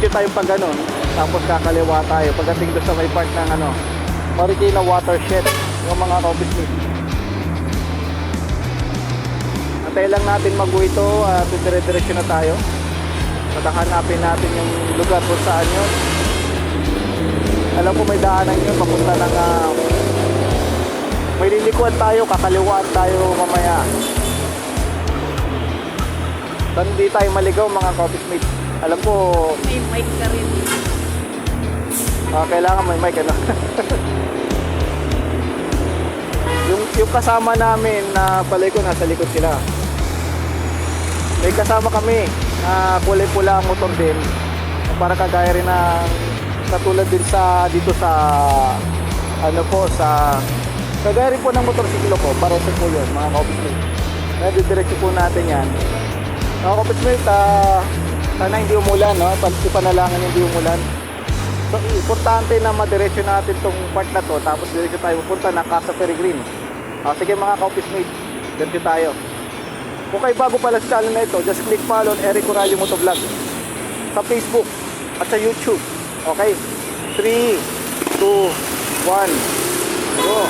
dire-diretso tayo pag ganun. Tapos kakaliwa tayo pagdating doon sa may part ng Marikina Watershed, yung mga ka-office. Antay lang natin mag-uwi ito at dire-diretso na tayo. Hanapin natin yung lugar kung saan yun. Alam ko may daanan yun papunta ng may lilikuan tayo, kakaliwaan tayo mamaya. Hindi tayo maligaw mga ka-office mates. Alam ko May mic ka rin. kailangan may mic yung kasama namin na palay ko nasa likod sila. May kasama kami na kulay pula ang motor din, para kagaya rin ng katulad din sa dito sa sa kagaya rin po ng motorsiklo ko, para sa po yun mga ka-office mate. Diretso po natin yan mga ka-office mate. Sana hindi umulan, no? Panalangin hindi umulan. So importante na madiretso natin tong part na to, tapos diretso tayo pupunta ng Casa Peregrine. Sige mga ka-office mate, diretso tayo. Kung kayo bago pala sa channel na ito, just click follow on Eric Corralio Motovlog sa Facebook at sa YouTube. Okay? 3, 2, 1, go!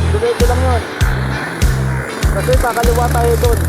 Diretso lang yun. Kasi kakaliwa tayo doon.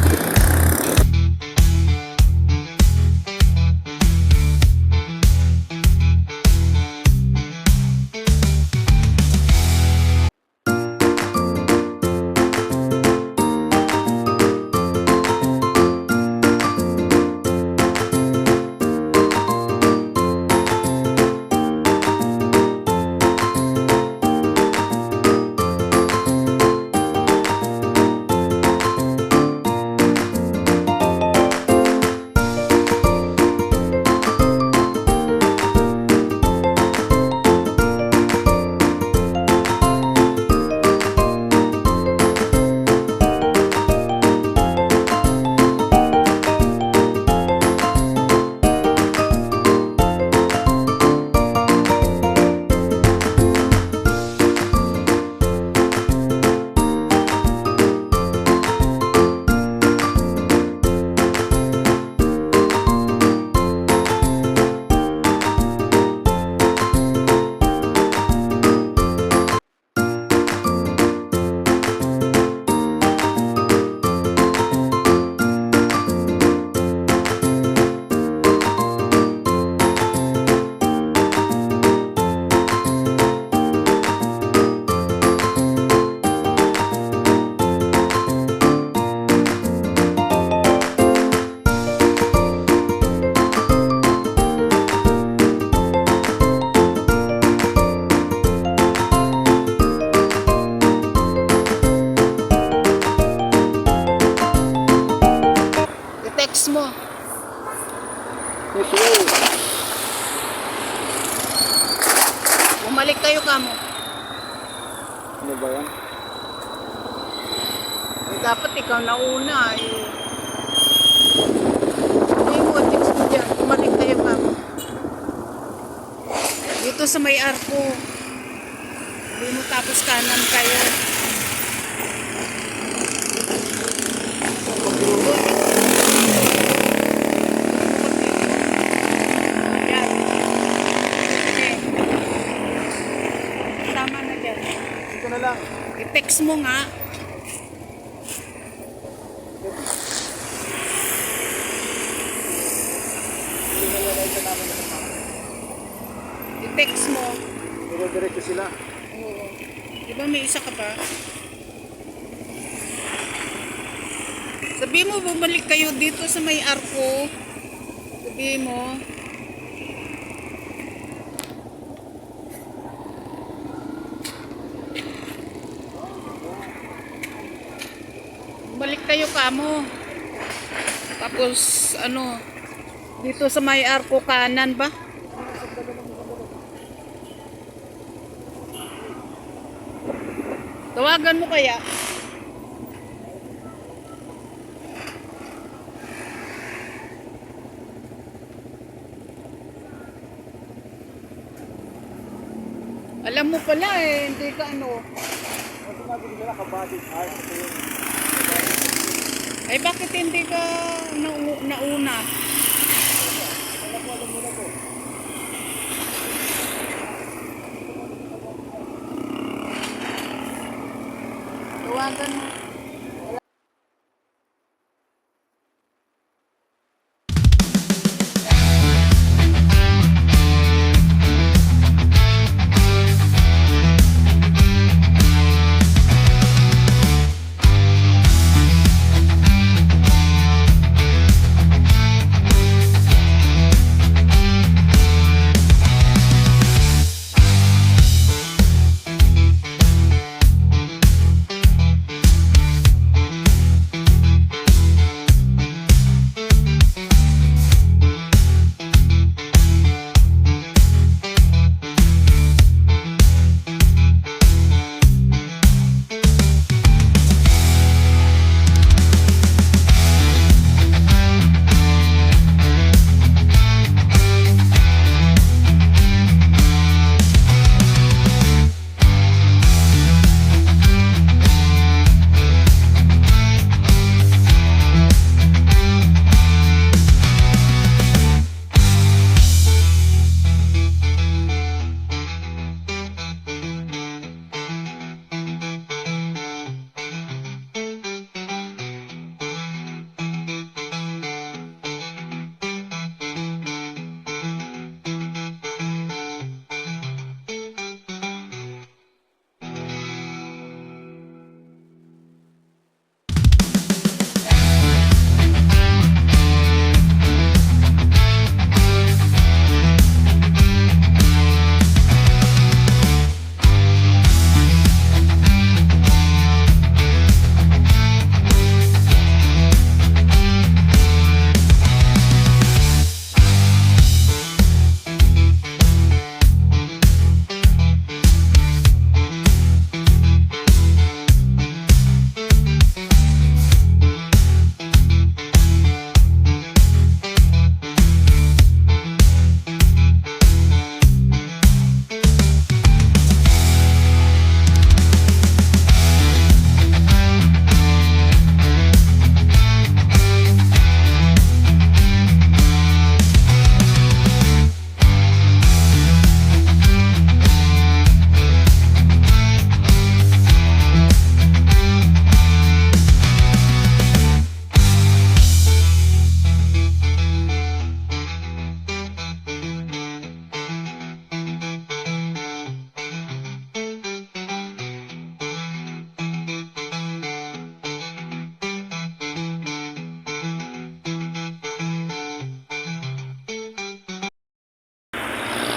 I-text mo. This way. Bumalik kayo kamo. Ano ba yan? Dapat ikaw nauna eh. Hindi mo, text mo dyan. Bumalik kayo kamo. Dito sa may arko. Hindi mo tapos kanan kayo. Yan. Okay. Tama na dyan. Dito na lang. I-text mo nga. I-text mo. Dire-diretso sila. Oo. Di ba may isa ka pa? Sabi mo, bumalik kayo dito sa may arko. Sabi mo. Bumalik kayo kamo. Tapos, ano, dito sa may arko kanan ba? Tawagan mo kaya? Alam mo pala eh, hindi ka ano. Kasi nga din nila kabadit. Ay, ito yun. Ay bakit hindi ka nauna? Alam mo na to. Tawagan mo.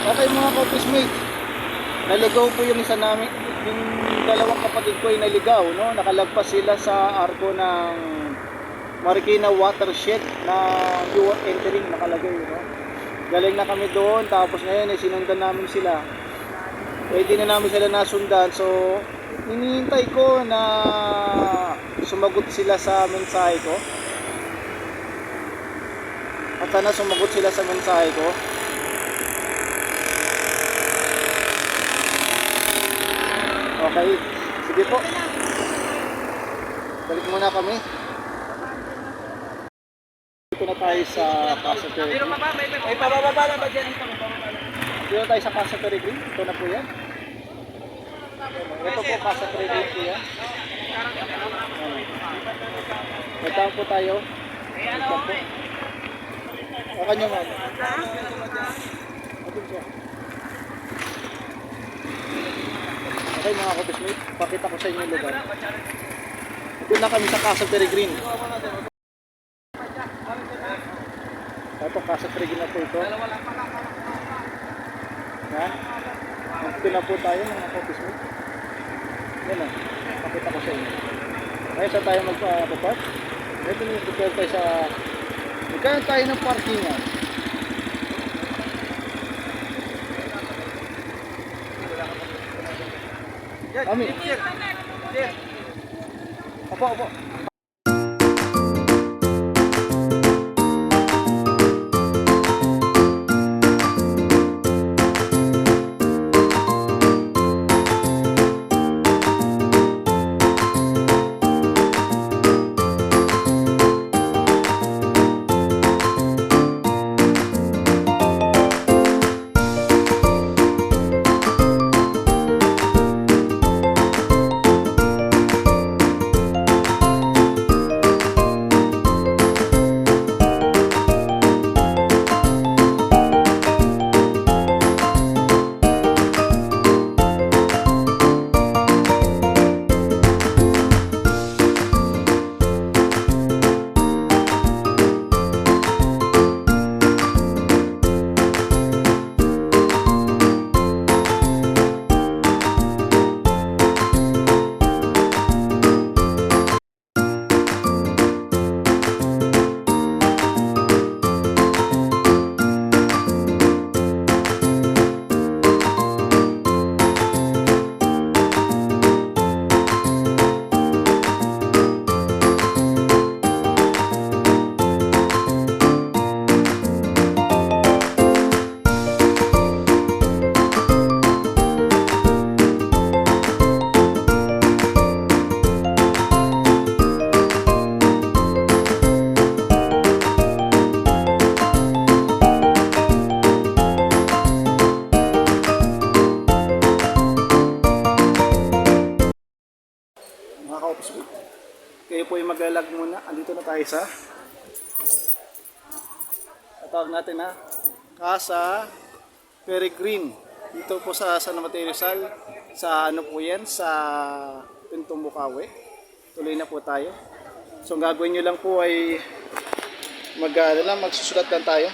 Okay mga ka-office mate, naligaw po yung isa namin, yung dalawang kapatid ko ay naligaw, no? Nakalagpas sila sa arko ng Marikina Watershed na you are entering nakalagay, no? Galing na kami doon, tapos ngayon sinundan namin sila. Hindi na namin sila nasundan, so hinihintay ko na sumagot sila sa mensahe ko. At sana sumagot sila sa mensahe ko. Okay, sige po. Balik muna kami. Dito na tayo sa Casa Peregrine. Ay, pababa lang ba dyan? Dito na tayo sa Casa Peregrine. Ito na po yan. Ito po Casa Peregrine po yan. Ito po tayo. Ito po. Okay nyo ma'am. Okay mga kabismate, pakita ko sa inyo yung lugar. Ito na kami sa Casa Peregrine. Ito, Casa Peregrine na po ito. Yan. Ito na po tayo mga kabismate. Yan na, pakita ko sa inyo. Kaya saan tayo magpapark? Ito na yung prepare tayo sa... Magkaroon tayo ng parkingan. Ami. Opo. Kayo po yung maglalag muna. Andito na tayo sa tawag natin na Casa Peregrine. Dito po sa San Mateo Rizal. Sa ano po yan? Sa Pintong Bukawi. Tuloy na po tayo. So ang gagawin nyo lang po ay magsusulat lang tayo.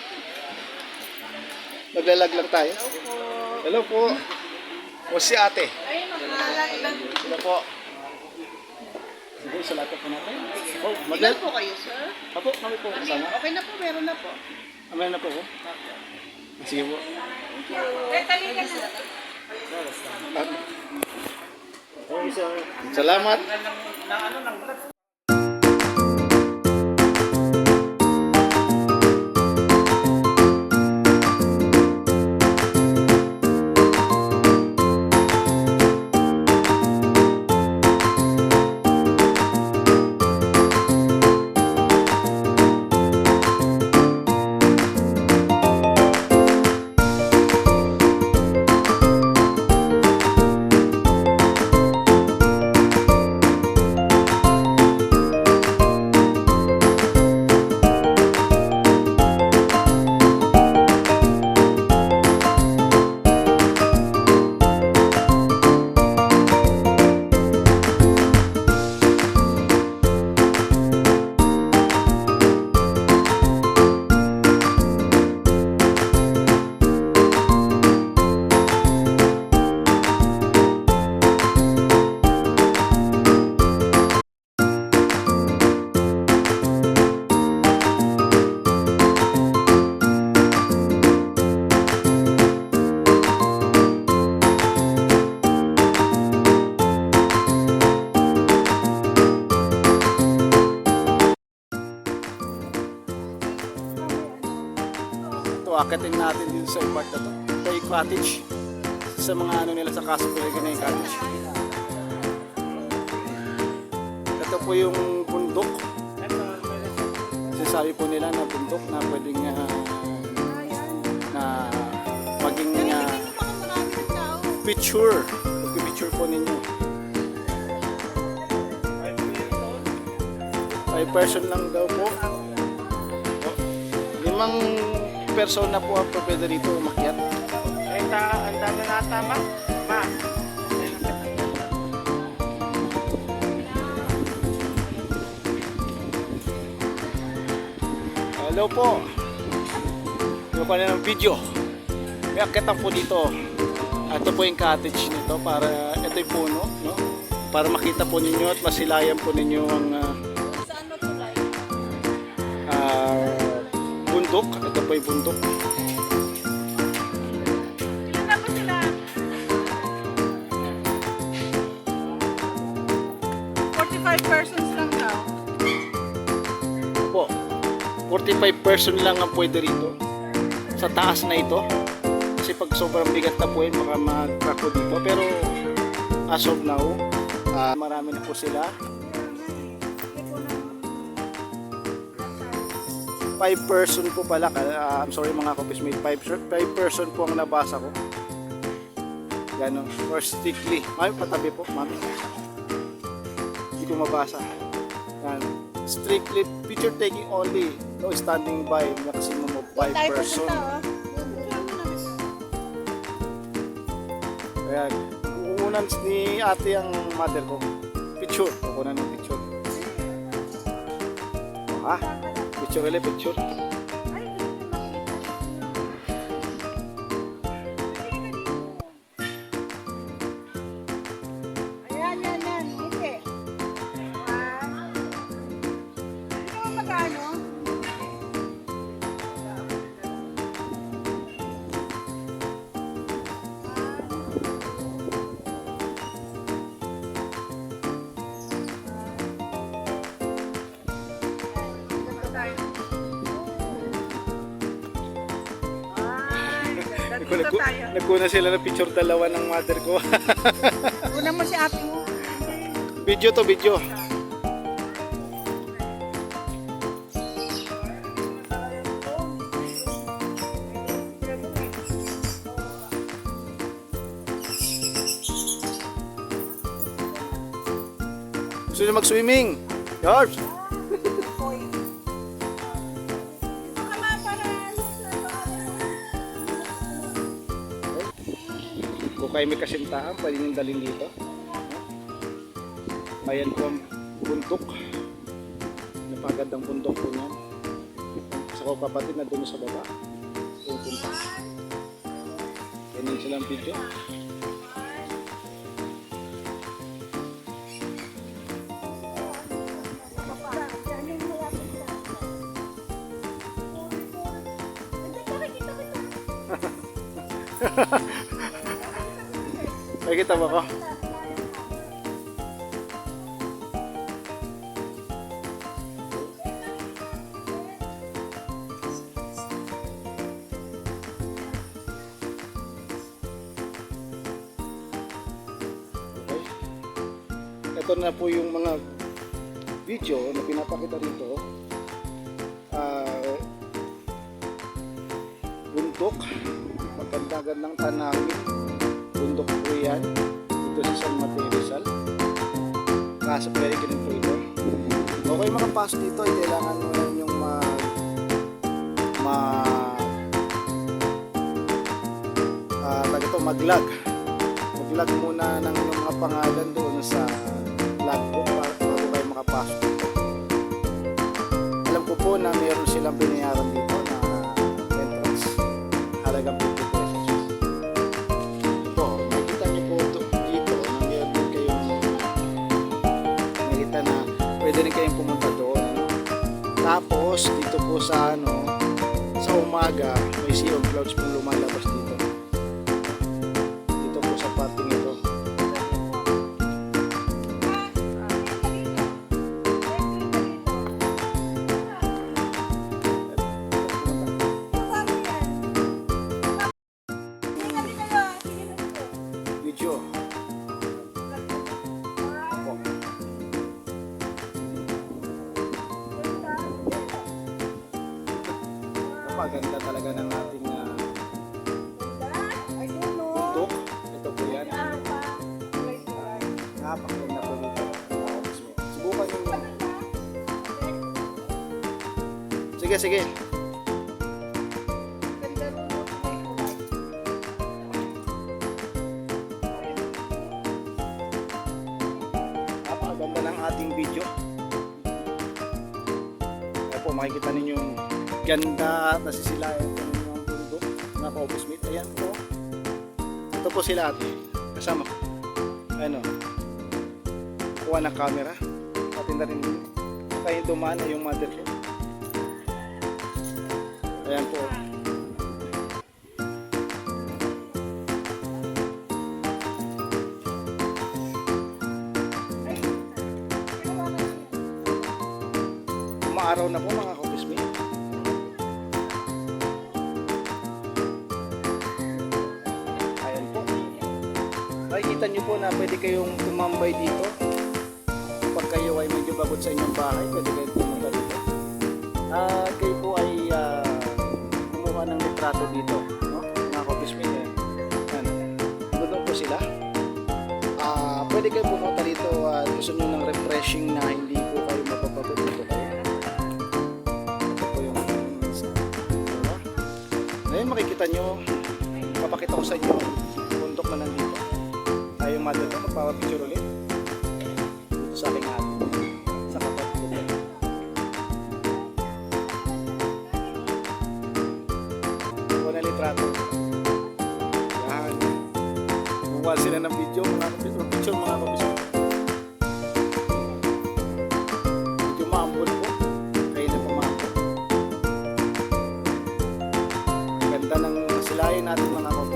Maglalag lang tayo. Hello po. O si ate. Hello po. Sige, salata po natin. Oh, Ilan po kayo, sir? Apo, kami po kasama. Okay na po, meron na po. Amen na po ko. Sige po. Talika na. Salamat. akitin natin dito sa part na to. Ito yung cottage. Sa mga ano nila sa Casa Peregrina yung cottage. Ito po yung bundok. Sabi po nila na bundok na pwedeng na maging picture. Picture po ninyo. 5 person lang daw po. 5 person na po ang pwede rito umakyat. Ang dami na tama. Ma. Hello po. Yung pa ng video. May akitan po dito. Ito po yung cottage nito para ito yung puno, no? Para makita po ninyo at masilayan po ninyo ang Saan matulay? bundok. Ito po yung bundok. Ilan na ba sila? 45 persons lang daw. Po. 45 person lang ang pwede rito. Sa taas na ito. Kasi pag sobrang bigat na po yun, baka mag-crack po dito. Pero as of now, marami na po sila. 5 person po pala. I'm sorry mga kapismate. 5 person po ang nabasa ko. Ganon. Or strictly. Mami, patabi po. Mami. Hindi ko mabasa. Yan. Strictly picture taking only. No standing by. Maximum of 5 person. Ayan. Kukunan ni ate ang mother ko. Picture. Kukunan ng picture. Ha? Picture ulit, picture. Ayan. Hindi. Hindi mo magkano? Nagkuna sila ng picture dalawa ng mother ko. Una mo si ate mo. Video to, video. Gusto niyo mag-swimming? George! Kung kayo may kasintahan, pwede nyo dalhin dito. Ayan po ang bundok. Napagandang bundok po niyan. Sa ko kapatid na doon sa baba. Pupunta. Ganyan silang video. Nakikita mo ko? Ito na po yung mga video na pinapakita dito. Bundok, maganda-gandang tanawin. Bundok po yan. Dito sa San Mateo Rizal. Casa Peregrina po ito. Okay, makapasok dito, kailangan mo yan yung maglag. Maglag muna ng yung mga pangalan doon sa logbook bago kayo makapasok. Alam ko po na meron silang binayaran dito na entrance. Halagang 50 pesos. Ito, makikita niyo po dito na meron din kayong nakita na pwede rin kayong pumunta doon. Tapos dito po sa sa umaga may sea of clouds pong lumalabas dito. Dito po sa parting ito. Napakaganda talaga ng ating bundok. Ito po yan. Napakaganda po dito. Mga kabismet. Subukan nyo yun. Sige, sige. Napakaganda ng ating video. Kaya po makikita ninyo yung ganda at nasisilayan po ng mga bundok. Mga ka-obismate. Ayan po. Ito po sila ate. Kasama ko. Ayan o. Kuha ng camera. Pati na rin din. Kaya dumaan na yung mother ko. Ayan po. Umaaraw na po mga kabismi. Ayan po. Makikita nyo po na pwede kayong tumambay dito. Pag kayo ay medyo bagot sa inyong bahay, pwede kayong pumunta dito. At kayo po ay kumuha ng litrato dito, no? Mga kabismi. Ayan. Doon po sila. Pwede kayo pumunta dito at gusto nyo ng refreshing na hindi po kayo mapapagod dito kayo. Ito po yung diba? Ngayon makikita nyo, papakita ko sa inyo bundok na nandito. Yung mother ko, magpapapicture ulit dito sa aking atin sa kapatid ko. Ito na litrato. Yan. Buwal sila ng video, mga picture, mga kapatid. Medyo maambol po. Kayo na po maambol. Ganda ng silayan natin mga kapatid.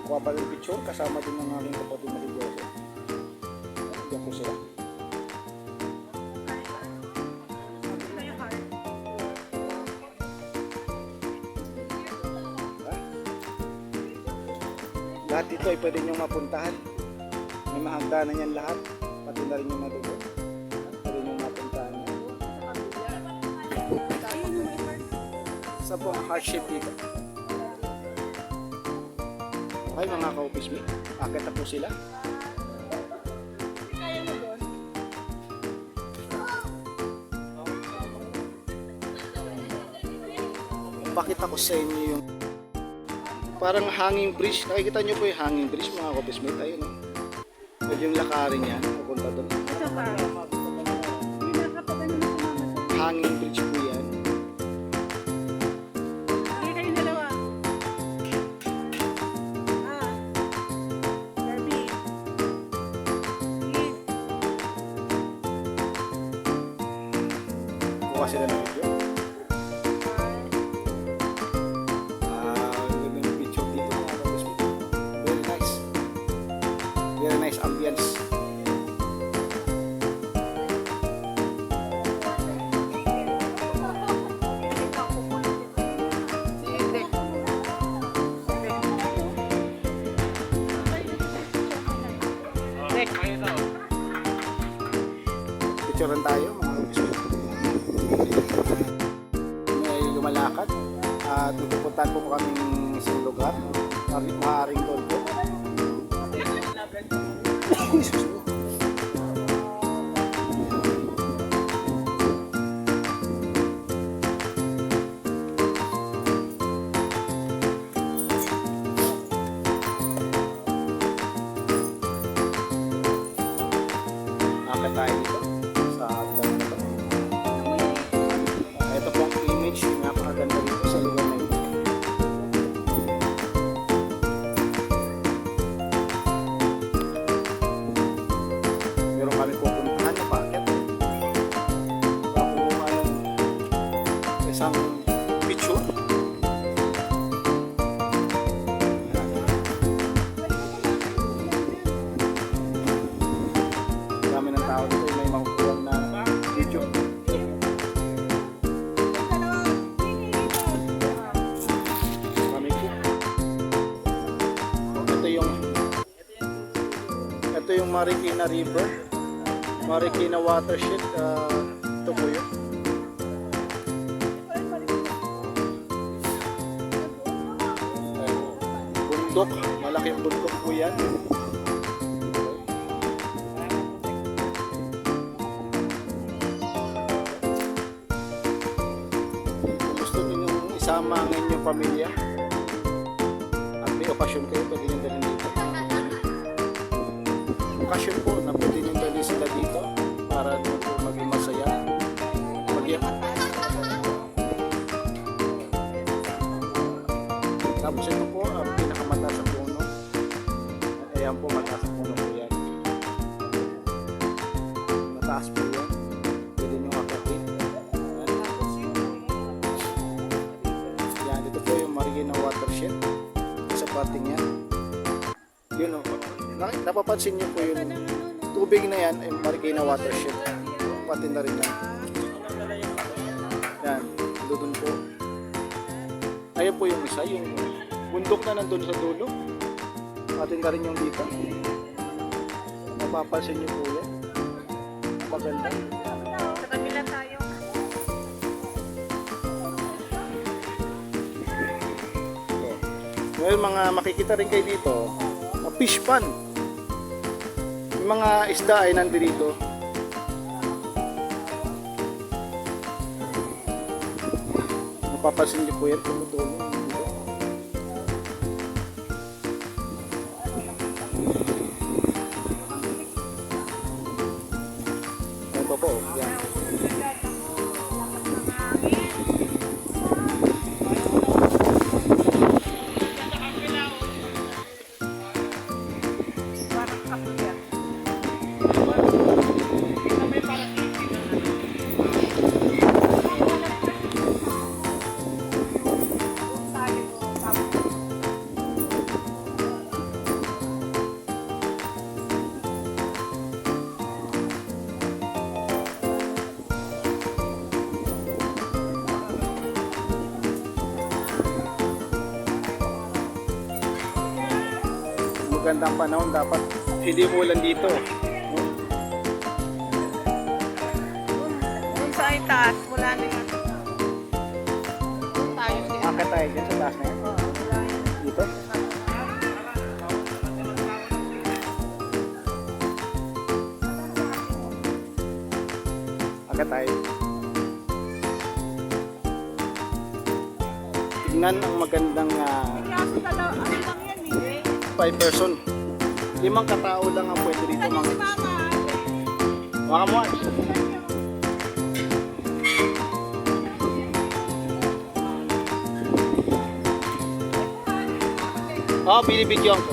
Kuha pa yung picture kasama din ng aking kapatid na Jose. Diyan po sila. Lahat dito ay pwede nyo mapuntahan. May mga hagdanan yan lahat. Pati na rin yung madugo. Pwede nyo mapuntahan yan. Sa po ang heart shape dito. Ay mga ka-obismi, akit na po sila. Pakita ko sa inyo yung parang hanging bridge. Nakikita nyo po yung hanging bridge mga ka-obismi. Ayun o. Pwede yung lakarin yan. Pupunta doon. Hanging bridge po yan. Buka sila ng video. Ganda ng picture dito mga kabismi. Very nice. Very nice ambience. Picturean tayo mga kabismi. May lumalakad at pupuntahan po kaming isang lugar. Maaaring doon po. Akit tayo dito sa hagdan na ito. Ito po ang image. Napakaganda dito sa lugar na ito. yung Marikina River, Marikina Watershed. Ito po yun. Bundok, malaking bundok po yan. Kung gusto niyo isama ang inyong pamilya at may okasyon kayo, pwede nyo dalhin dito. Okasyon po na pwede nyo dalhin sila dito para doon po maging masaya. Tapos ito po ang pinakamataas sa puno. Ayan po, mataas sa puno po yan. Mataas po yan. Pwede nyo akatin. Yan, dito po yung Marikina Watershed. Sa parting yan. Yun o. Napapansin nyo po yung tubig na yan ay Marikina Watershed. Pati na rin yan. Yan, doon po. Ayan po yung isa, yung bundok na nandun sa dulo. Atin na rin yung dito. Mapapansin nyo po yan. Maganda. Sa kabila tayo. Well, mga makikita rin kayo dito, fish pan. Yung mga isda ay nandito. Mapapansin nyo po yan, tumutulong. Ayan pa po, yan. Magandang panahon, dapat hindi umulan dito. Doon sa itaas, wala na yan. Doon tayo din. Akit tayo dyan sa taas na yan. Dito. Akit tayo. Tignan ang magandang Kaso dalawa, ano lang yan eh. 5 person. 5 katao lang ang pwede dito mga. Mama, Mga mo. Oh, binibidyoan ko.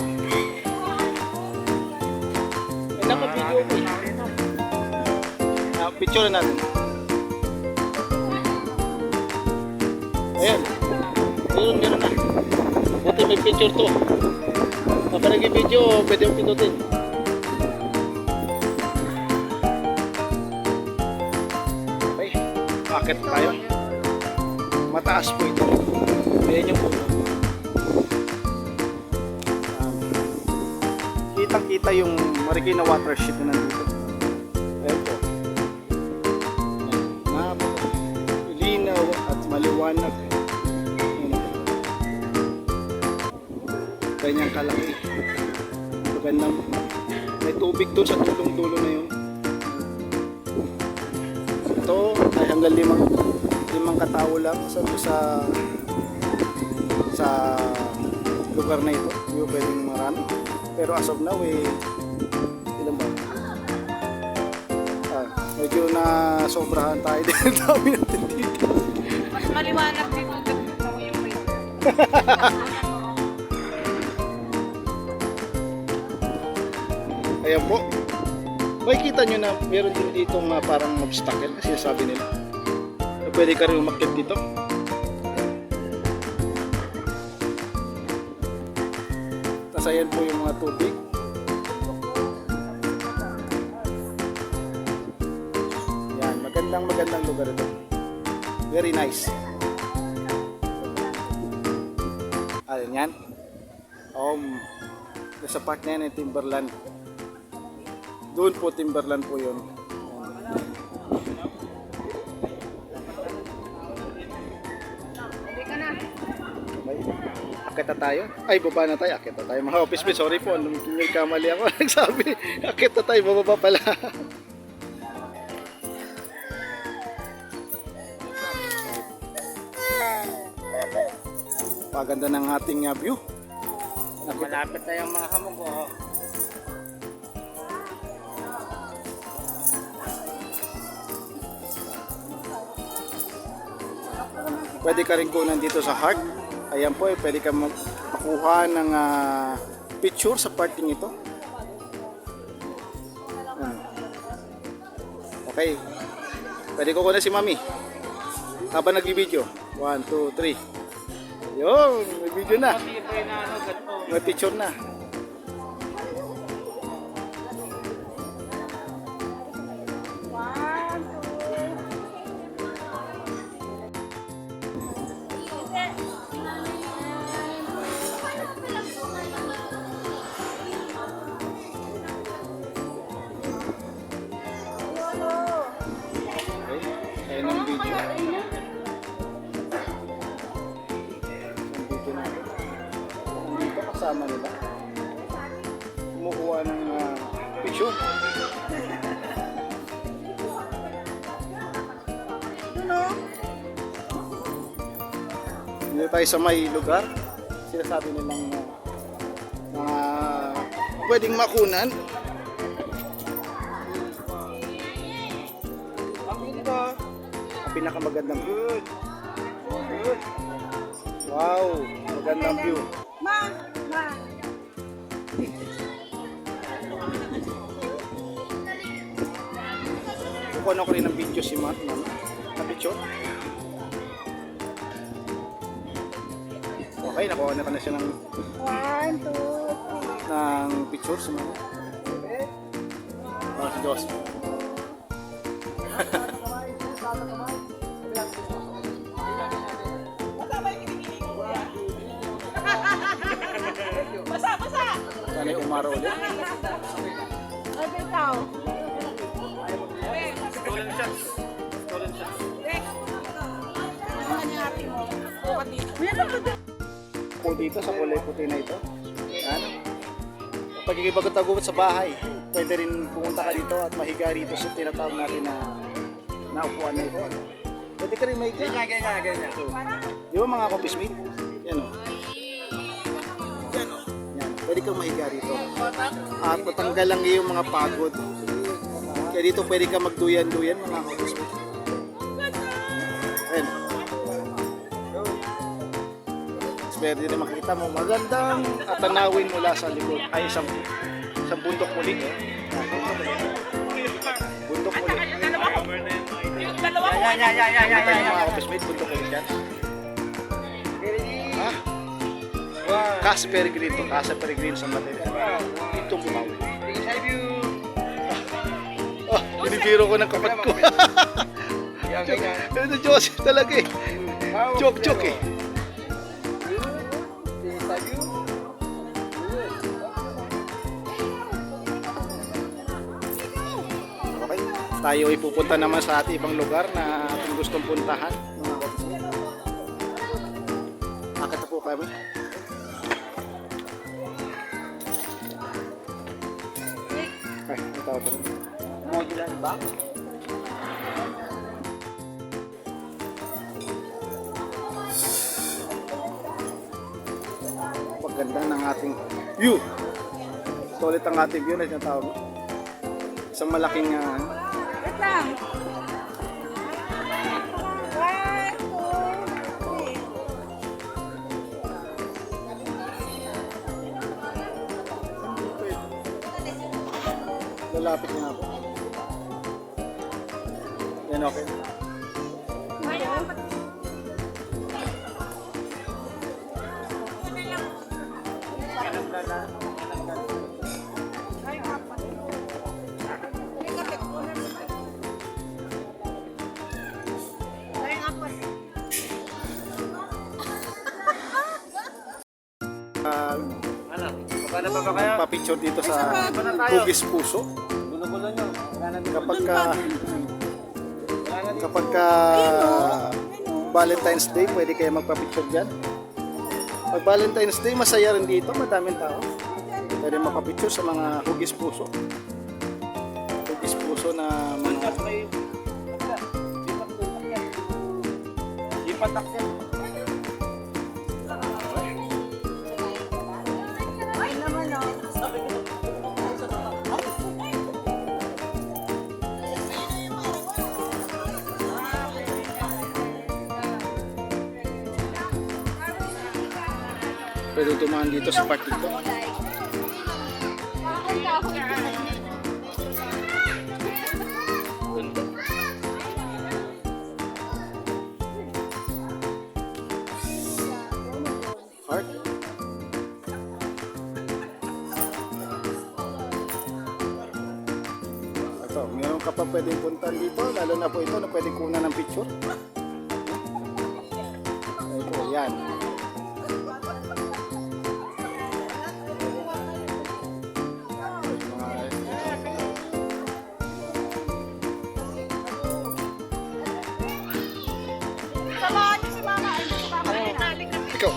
Eh, naka-video ko. Picture natin. Ayan. Meron na. Buti may picture to. Kapag nag-video, pwede yung pinutin. Okay, akit tayo. Mataas po ito. Ayan yung puno. Kitang-kita yung Marikina Watershed na nandito. Ayan po. Linaw at maliwanag. Kanyang kalaki. Magandang may tubig doon sa tulong-dulo na yun. Ito ay hanggang 5 katao lang sa lugar na ito. Hindi pwedeng marami. Pero as of now ilan ba? Medyo na sobrahan tayo dahil dami natin dito. mas maliwanag dito. Ayan po. Makikita nyo na meron din dito parang obstacle kasi sabi nila. Pwede ka rin umakyat dito. Tapos ayan po yung mga tubig. Yan, magandang lugar ito. Very nice. Ayan yan. Nasa part na yan ay Timberland. Doon po, Timberland po yun. May, akit na tayo? Ay, baba na tayo. Akit na tayo. Mga office mates, sorry po. May kamali ako. Nagsabi, akit na tayo. Bababa pala. Paganda ng ating view. Malapit na yung mga hamog ko. Pwede ka rin kunan dito sa heart. Ayan po, pwede ka makuha ng picture sa parking ito. Ayan. Okay. Pwede ko kunan si Mami. Habang nag-video. 1, 2, 3. Yun, may video na. May picture na. Okay. Ayan ang video. Ang video natin. Dito kasama nila. Kumukuha ng picture. Dito tayo sa may lugar. Sinasabi nilang mga pwedeng makunan. Ang pinakamagandang view. Wow, magandang view. Kukuha ko rin ng video si Matt na picture. Okay, nakuha na ka na siya ng 1, 2, 3. ng picture si Matt. Si Joseph. Sana yung umaraw ulit. Ano ikaw? Stolen shot. Stolen shot. Po dito sa kulay puti na ito. Yan. Pag ikipagtagubat sa bahay, pwede rin pumunta ka dito at mahiga rito sa tinatawag natin na upuan na ito. Pwede ka rin mahiga. Ganyan. So, di ba mga office mate? Yan o. Yan o. Yan. Pwede kang mahiga rito. At matanggal lang yung mga pagod. Kaya dito pwede ka magduyan-duyan mga office mate. Ayan. Pwede rin makita mo magandang tanawin mula sa likod ay isang bundok muli bundok muli mga office mate bundok muli dyan Casa Peregrino sa Matete itong bumaw binibiro ko ng kapat ko ito Joseph talaga eh joke eh. Okay, tayo ay pupunta naman sa ating ibang lugar na ating gustong puntahan. Akit na po kami. Ay, ito ako. Modular ba? Pagganda ng ating view. Ito ulit ang ating view na tinatawag. Isang malaking Wait lang. 1, 2, 3. lalapit nga ako. Yan okay. Ano? Magkano ba kayo? Pa-picture dito sa Hugis Puso. Gulo-gulo nyo. Wala na dito. Kapag ka Valentine's Day, pwede kayo magpa-picture dyan. Pag Valentine's Day, masaya rin dito, madaming tao. Pwede magpa-picture sa mga hugis puso. Hugis puso na mga... Ipatakyan. Pwede dumaan dito sa park dito. Park. Ito, meron ka pa pwedeng puntan dito, lalo na po ito na pwedeng kunan ng picture. Ito, yan. Samahan niyo si Mama. Ay, si Mama. Ikaw,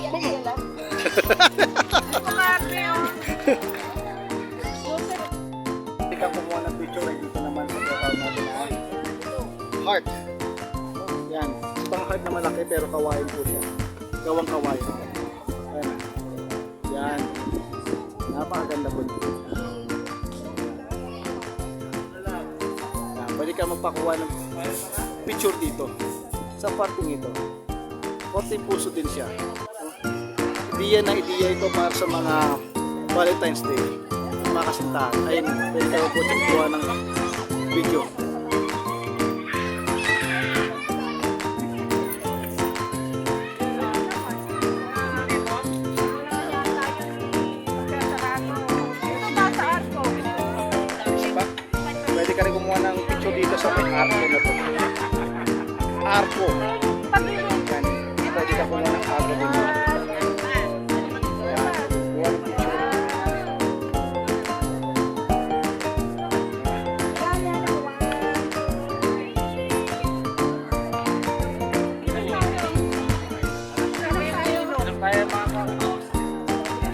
Hindi ka kumuha ng picture ay dito naman sa account natin na heart. Yan. Pang heart na malaki pero kawain po siya. Gawang kawain. Yan. Yan. Napakaganda po dito. Yan. Pwede ka magpakuha ng picture dito. Sa parking ito. Konting puso din siya. Ideya na ideya ito para sa mga Valentine's Day. Mga kasintahan. Ayun, pwede kayo po kuha ng video. Diba? Pwede ka rin kumuha ng picture dito sa may arko na to. Arko. Yan. Pwede ka kumuha ng arko dito. Yan. Kuha ng picture.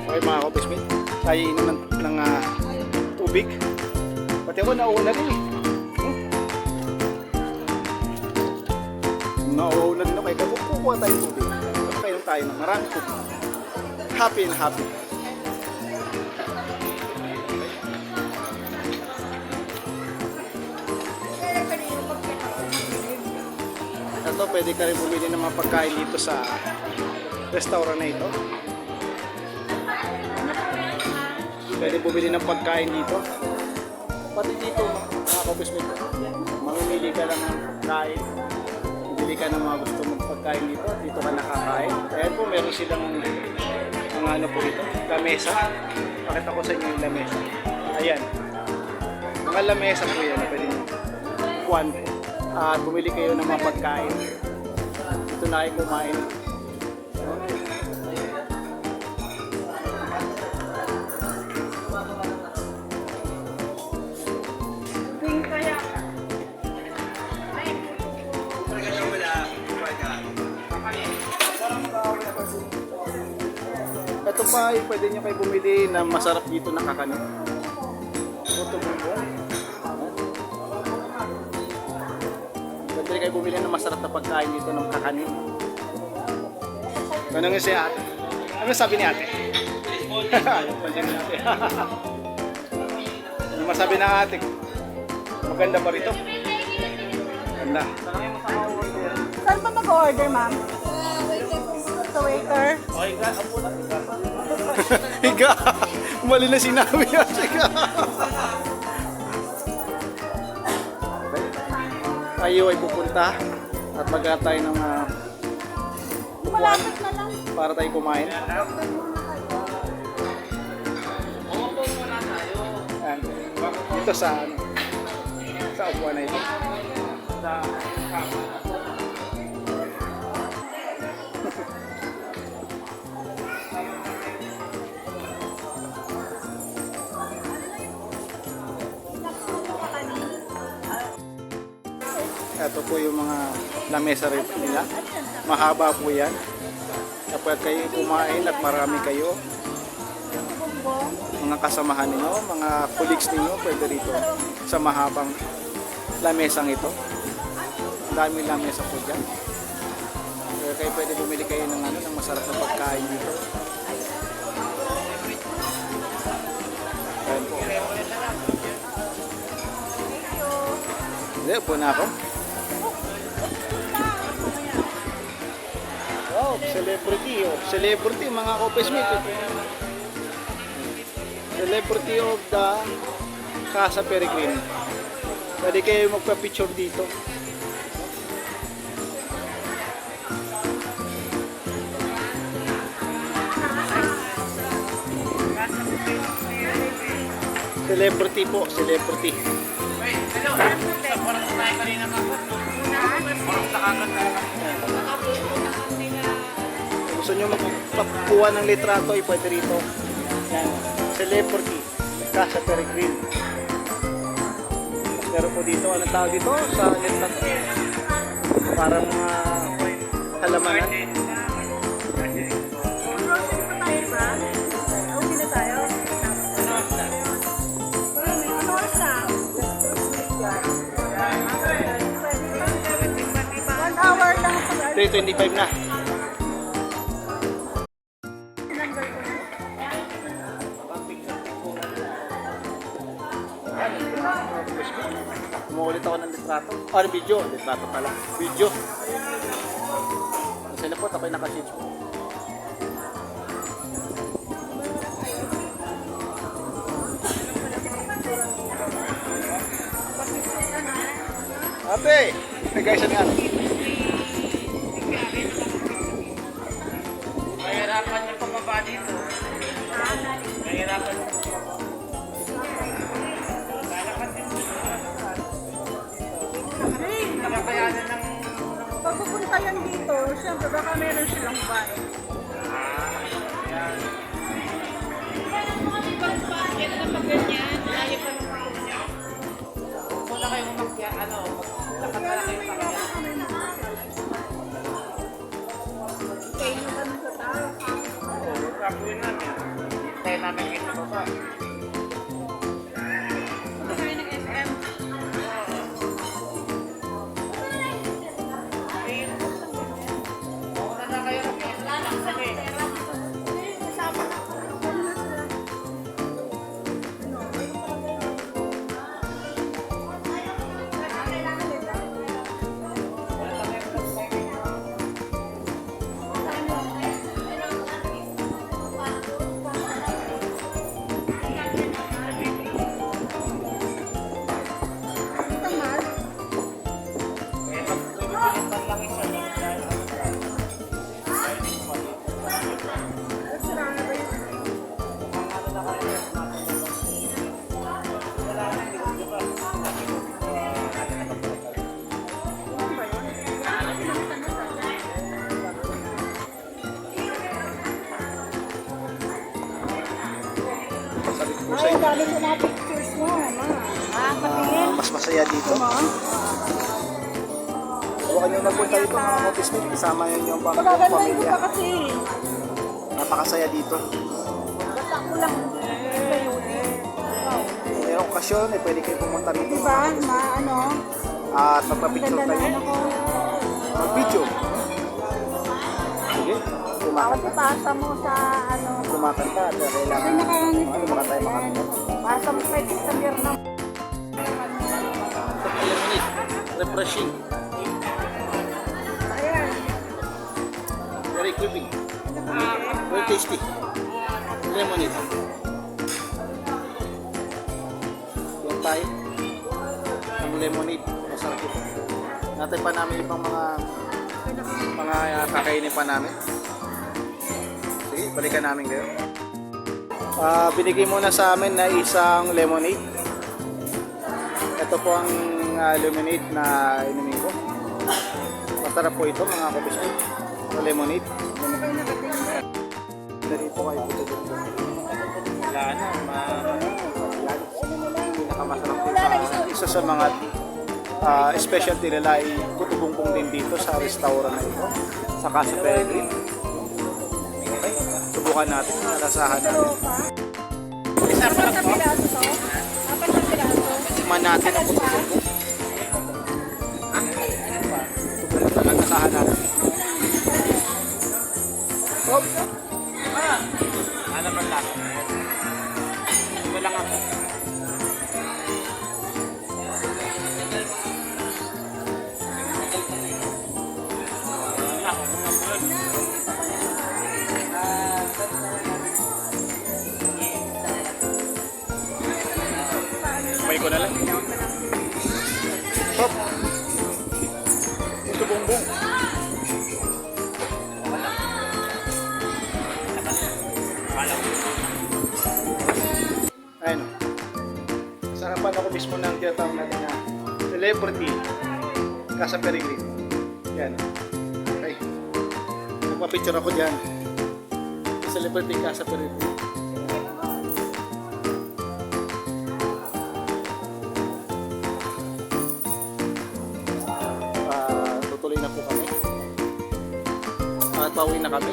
Okay mga kabismate, tayo inom ng tubig. Pati ako nauuna rin eh. Nauuna din ako, kaya kukuha tayo tubig. Kainom tayo ng maraming tubig. Happy and happy. Ito, pwede ka rin bumili ng mga pagkain dito sa restaurant na ito. Pwede bumili ng pagkain dito. Pati dito, mga kabismate, mamimili ka lang ng pagkain. Bibili ka ng mga gusto mong pagkain dito. Dito ka nakakain. Ayan po, meron silang mga ano po ito, lamesa. Pakita ko sa inyo yung lamesa. Ayan. Mga lamesa po yan. Pwede nyo kuhan. At bumili kayo ng mga pagkain. Dito na kayo kumain. Ito pa ay pwede nyo kayo bumili na masarap dito na kakanin. Ito bumbong. Pwede kayo bumili ng masarap na pagkain dito ng kakanin. Tanongin si ate. Ano sabi ni ate? Ayaw pa niya ni ate. Ano masabi ng ate? Maganda pa rito. Ganda. Saan ba mag-order, ma'am? Sa waiter. Higa! Mali na sinabi niya. Higa! Tayo ay pupunta at magkakaroon tayo ng upuan para tayo kumain. Ayan. Dito sa upuan na ito. Ito po yung mga lamesa rin nila. Mahaba po yan. Kapag kayo kumain at marami kayo, mga kasamahan ninyo, mga colleagues ninyo, pwede rito sa mahabang lamesang ito. Ang daming lamesa po dyan. Kaya kayo pwede bumili kayo ng, ng masarap na pagkain dito. Ayan po. Hindi, po na ako. Wow, celebrity. Oh. Celebrity, mga office mate. Celebrity of the Casa Peregrine. Pwede kayo magpa-picture dito. Celebrity po, celebrity. Kung gusto nyo magpakuha ng litrato, pwede rito. Yan. Celebrity, Casa Peregrine. Pero po dito, anong tawag dito? Sa litrato. Parang mga halamanan. Hour lang po. 3:25 na. Umuulit ako ng litrato. Video. Litrato pala. Video. Kasi na po, ako'y nakasitch po. Ate! Hey guys, ano yan? Mahirapan niyo pababa dito. Mahirapan niyo pababa. Nakakayanan ng... Pag pupunta yan dito, syempre baka meron silang bahay. Muna kayo umakyat, lakad na kayo sa kanya. Kayo naman sa tao. Oo, gagawin namin. Hintayin namin kayo sa baba. Mauna na kayo. Sabi ko sa Ay, inyo, dami ko na pictures mo, ma. Patingin. mas masaya dito. Ma. Huwag nyo nagpunta dito mga office mate. Kasama nyo yung Pagkagandahin ko pamilya. pa kasi. Napakasaya dito. Basta ko lang. May okasyon, pwede kayo pumunta rito. Diba, ma, ano? At Ang magpa-picture ganda na kayo. ano ko. Mag-video. Sige, Ako kumakanta. ipasa mo sa, ano. Kumakanta. Kaya Ay, kailangan. nakangit. Ano ba tayo makanta? Pasa mo kay Tita Mirna. Lemonade. Refreshing. Ayan. Very creepy. Very tasty. Lemonade. Yan tayo. Ang lemonade. Masarap ito. Natin pa namin ibang mga kakainin pa namin. Sige, balikan namin kayo. Binigay muna sa amin na isang lemonade. Ito po ang lemonade na inumin ko. Masarap po ito mga kabisay. Lemonade. Dito kayo dito dito. Wala na, Pinakamasarap po isa sa mga specialty nila ay puto bumbong din dito sa restaurant na ito, sa Casa Peregrine. Okay, subukan natin, nalasahan natin. Apat na piraso to? Apat na piraso? Tikman natin ang puto bumbong. Nalasahan natin. Hop! Ano man lang. Ito lang ako. May ko na lang. Hop! Puto bumbong. Ayun. Sarapan ako mismo ng tinatawag natin na celebrity Casa Peregrine. Yan. Okay. Nagpa-picture ako dyan. Celebrity Casa Peregrine. Tutuloy na po kami. At pauwi na kami.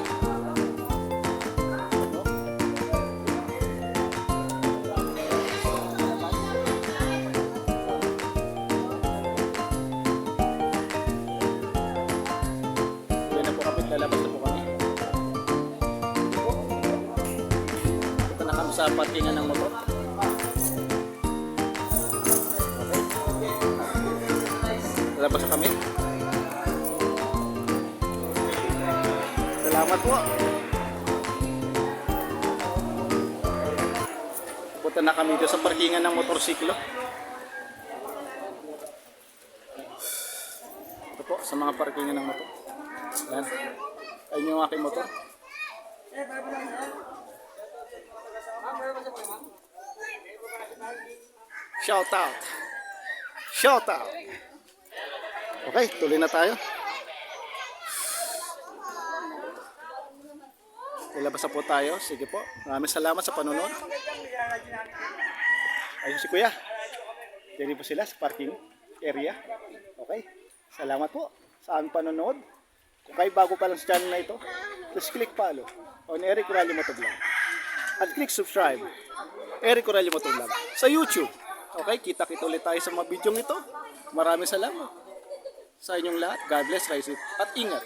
Lalabas na po kami. Punta na kami sa parkingan ng motor. Okay. Lalabas na kami. Salamat po. Punta na kami dito sa parkingan ng motorsiklo. Ito po sa mga parkingan ng motor. Yan. Ayun yung aking motor. Shout out. Shout out. Okay, tuloy na tayo. Ilabas na po tayo. Sige po. Maraming salamat sa panonood. Ayun si Kuya. Diyan po sila sa parking area. Okay. Salamat po sa aming panonood. Kung kayo bago pa lang sa channel na ito, please click follow on Eric Corralio Motovlog. At click subscribe, Eric Corralio Motovlog, sa YouTube. Okay, kita-kita ulit tayo sa mga video ito. Maraming salamat sa inyong lahat. God bless, rise it, at ingat.